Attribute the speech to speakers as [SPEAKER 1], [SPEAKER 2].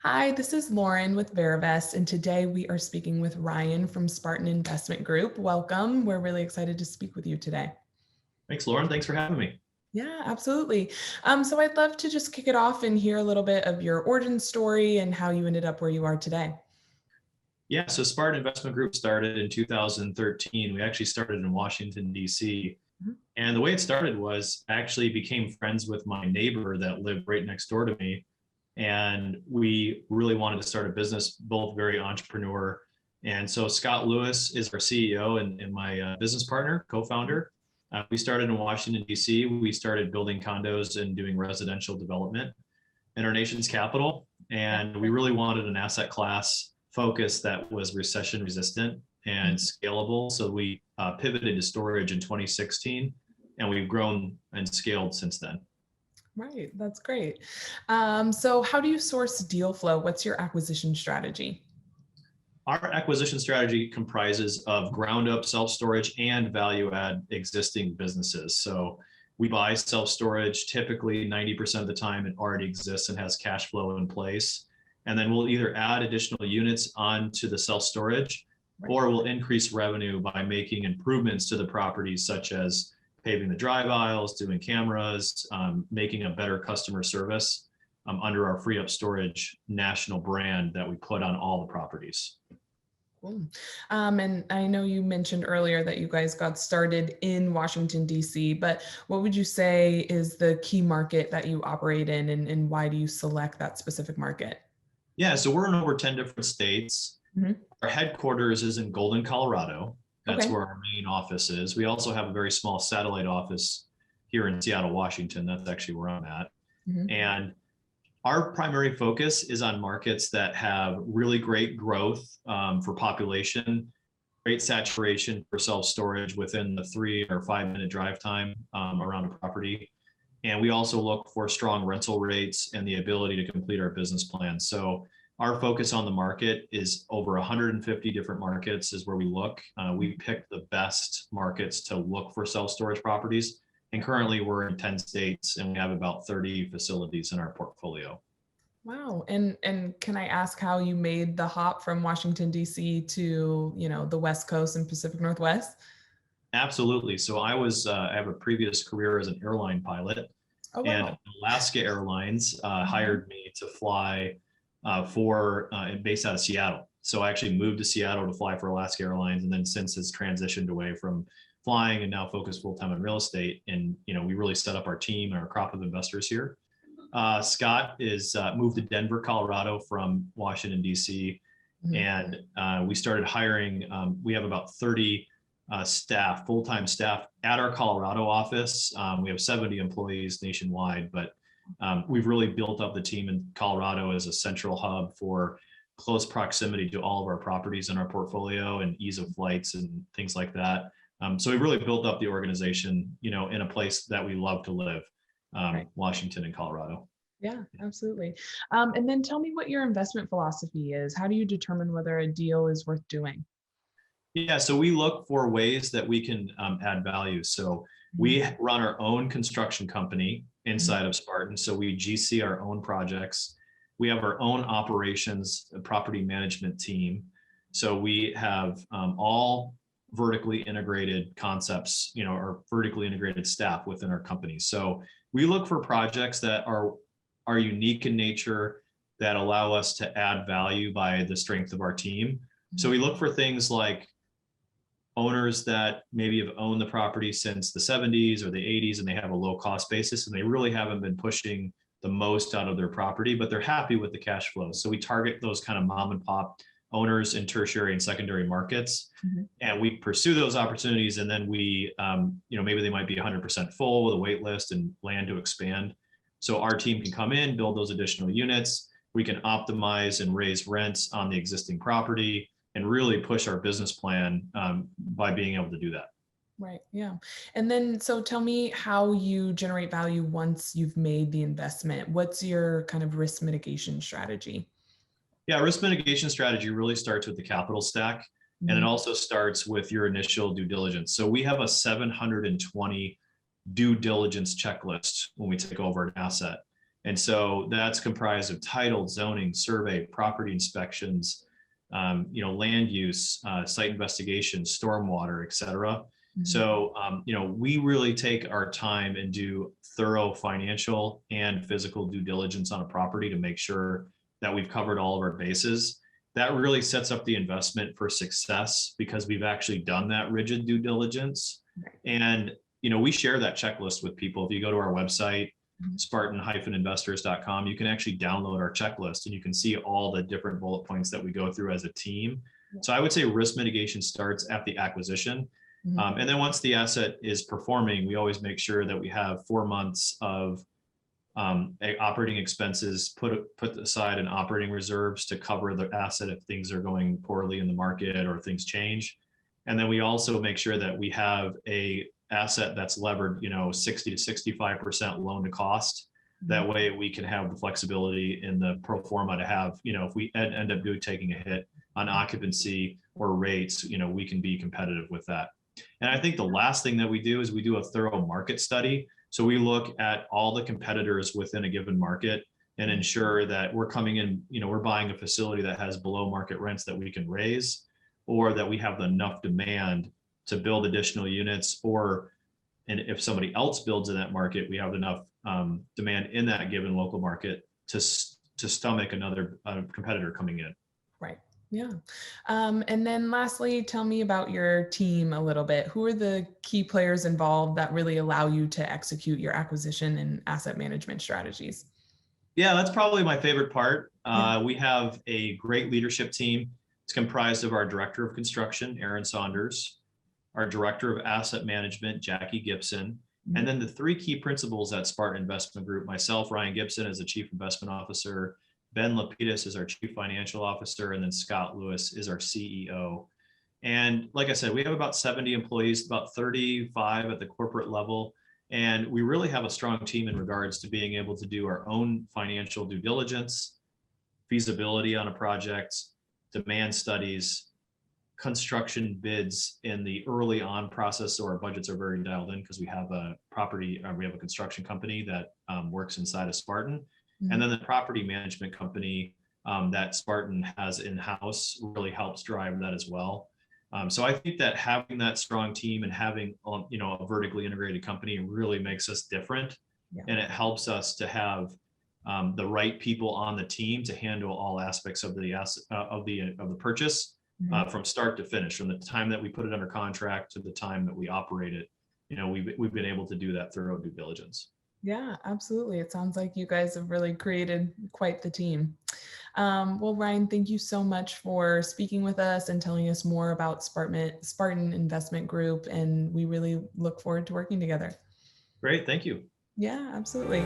[SPEAKER 1] Hi, this is Lauren with Verivest, and today we are speaking with Ryan from Spartan Investment Group. Welcome. We're really excited to speak with you today.
[SPEAKER 2] Thanks, Lauren. Thanks for having me.
[SPEAKER 1] Yeah, absolutely. So I'd love to just kick it off and hear a little bit of your origin story and how you ended up where you are today.
[SPEAKER 2] Yeah, so Spartan Investment Group started in 2013. We actually started in Washington, D.C.
[SPEAKER 1] Mhm.
[SPEAKER 2] And the way it started was I actually became friends with my neighbor that lived right next door to me. And we really wanted to start a business, both very entrepreneur. And so Scott Lewis is our CEO and my business partner, co-founder. We started in Washington, D.C. We started building condos and doing residential development in our nation's capital. And we really wanted an asset class focus that was recession resistant and scalable. So we pivoted to storage in 2016, and we've grown and scaled since then.
[SPEAKER 1] Right, that's great. So how do you source deal flow? What's your acquisition strategy?
[SPEAKER 2] Our acquisition strategy comprises of ground up self-storage and value add existing businesses. So we buy self-storage typically 90% of the time it already exists and has cash flow in place. And then we'll either add additional units onto the self-storage
[SPEAKER 1] Right.
[SPEAKER 2] or we'll increase revenue by making improvements to the properties such as paving the drive aisles, doing cameras, making a better customer service under our free up storage national brand that we put on all the properties.
[SPEAKER 1] Cool. And I know you mentioned earlier that you guys got started in Washington, D.C., but what would you say is the key market that you operate in, and why do you select that specific market?
[SPEAKER 2] Yeah, so we're in over 10 different states.
[SPEAKER 1] Mhm.
[SPEAKER 2] Our headquarters is in Golden, Colorado. That's
[SPEAKER 1] Okay.
[SPEAKER 2] where our main office is. We also have a very small satellite office here in Seattle, Washington. That's actually where I'm at.
[SPEAKER 1] Mhm.
[SPEAKER 2] And our primary focus is on markets that have really great growth for population, great saturation for self-storage within the 3 or 5 minute drive time around a property. And we also look for strong rental rates and the ability to complete our business plan. So our focus on the market is over 150 different markets is where we look. We pick the best markets to look for self-storage properties. And currently we're in 10 states and we have about 30 facilities in our portfolio.
[SPEAKER 1] Wow. And can I ask how you made the hop from Washington, D.C. to, the West Coast and Pacific Northwest?
[SPEAKER 2] Absolutely. So I have a previous career as an airline pilot,
[SPEAKER 1] Oh,
[SPEAKER 2] and
[SPEAKER 1] wow.
[SPEAKER 2] Alaska Airlines
[SPEAKER 1] Mhm.
[SPEAKER 2] hired me to fly based out of Seattle. So I actually moved to Seattle to fly for Alaska Airlines, and then since it's transitioned away from flying and now focused full time on real estate, and we really set up our team and our crop of investors here. Scott is moved to Denver, Colorado from Washington D.C.,
[SPEAKER 1] Mhm.
[SPEAKER 2] and we started hiring. We have about 30 staff, full-time staff at our Colorado office. We have 70 employees nationwide, but we've really built up the team in Colorado as a central hub for close proximity to all of our properties in our portfolio and ease of flights and things like that. So we really built up the organization, in a place that we love to live,
[SPEAKER 1] Right.
[SPEAKER 2] Washington and Colorado.
[SPEAKER 1] Yeah, absolutely. And then tell me what your investment philosophy is. How do you determine whether a deal is worth doing?
[SPEAKER 2] Yeah, so we look for ways that we can add value. So
[SPEAKER 1] Mhm.
[SPEAKER 2] we run our own construction company
[SPEAKER 1] Mhm.
[SPEAKER 2] inside of Spartan. So we GC our own projects. We have our own operations property management team. So we have all vertically integrated concepts, or vertically integrated staff within our company. So we look for projects that are unique in nature that allow us to add value by the strength of our team. So
[SPEAKER 1] Mhm.
[SPEAKER 2] we look for things like owners that maybe have owned the property since the 70s or the 80s and they have a low cost basis and they really haven't been pushing the most out of their property, but they're happy with the cash flow. So we target those kind of mom and pop owners in tertiary and secondary markets.
[SPEAKER 1] Mhm.
[SPEAKER 2] And we pursue those opportunities. And then maybe they might be 100% full with a wait list and land to expand. So our team can come in, build those additional units. We can optimize and raise rents on the existing property and really push our business plan by being able to do that.
[SPEAKER 1] Right. Yeah. And then, so tell me how you generate value once you've made the investment. What's your kind of risk mitigation strategy?
[SPEAKER 2] Yeah, risk mitigation strategy really starts with the capital stack, and it
[SPEAKER 1] Mhm.
[SPEAKER 2] also starts with your initial due diligence. So we have a 720 due diligence checklist when we take over an asset. And so that's comprised of title, zoning, survey, property inspections, land use, site investigation, stormwater, et cetera.
[SPEAKER 1] Mhm.
[SPEAKER 2] So, we really take our time and do thorough financial and physical due diligence on a property to make sure that we've covered all of our bases. That really sets up the investment for success because we've actually done that rigid due diligence.
[SPEAKER 1] Right.
[SPEAKER 2] And, we share that checklist with people. If you go to our website,
[SPEAKER 1] Mhm.
[SPEAKER 2] Spartan-investors.com, you can actually download our checklist and you can see all the different bullet points that we go through as a team.
[SPEAKER 1] Yeah.
[SPEAKER 2] So I would say risk mitigation starts at the acquisition.
[SPEAKER 1] Mhm.
[SPEAKER 2] And then once the asset is performing, we always make sure that we have 4 months of operating expenses put aside in operating reserves to cover the asset if things are going poorly in the market or things change. And then we also make sure that we have a asset that's levered, 60 to 65% loan to cost.
[SPEAKER 1] Mhm.
[SPEAKER 2] That way we can have the flexibility in the pro forma to have, if we end up taking a hit on occupancy or rates, we can be competitive with that. And I think the last thing that we do is we do a thorough market study. So we look at all the competitors within a given market and ensure that we're coming in, we're buying a facility that has below market rents that we can raise, or that we have enough demand to build additional units, and if somebody else builds in that market, we have enough demand in that given local market to stomach another competitor coming in.
[SPEAKER 1] Right. Yeah. And then lastly, tell me about your team a little bit. Who are the key players involved that really allow you to execute your acquisition and asset management strategies?
[SPEAKER 2] Yeah, that's probably my favorite part.
[SPEAKER 1] Yeah.
[SPEAKER 2] We have a great leadership team. It's comprised of our director of construction, Aaron Saunders, our director of asset management, Jackie Gibson, and
[SPEAKER 1] Mhm.
[SPEAKER 2] then the three key principals at Spartan Investment Group, myself, Ryan Gibson, as the chief investment officer, Ben Lapidus is our chief financial officer, and then Scott Lewis is our CEO. And like I said, we have about 70 employees, about 35 at the corporate level. And we really have a strong team in regards to being able to do our own financial due diligence, feasibility on a project, demand studies, construction bids in the early on process. So our budgets are very dialed in because we have a construction company that works inside of Spartan. And
[SPEAKER 1] Mhm.
[SPEAKER 2] then the property management company that Spartan has in-house really helps drive that as well. So I think that having that strong team and having a vertically integrated company really makes us different,
[SPEAKER 1] Yeah.
[SPEAKER 2] and it helps us to have the right people on the team to handle all aspects of the purchase
[SPEAKER 1] Mhm.
[SPEAKER 2] from start to finish, from the time that we put it under contract to the time that we operate it. We've been able to do that thorough due diligence.
[SPEAKER 1] Yeah, absolutely. It sounds like you guys have really created quite the team. Well, Ryan, thank you so much for speaking with us and telling us more about Spartan Investment Group. And we really look forward to working together.
[SPEAKER 2] Great, thank you.
[SPEAKER 1] Yeah, absolutely.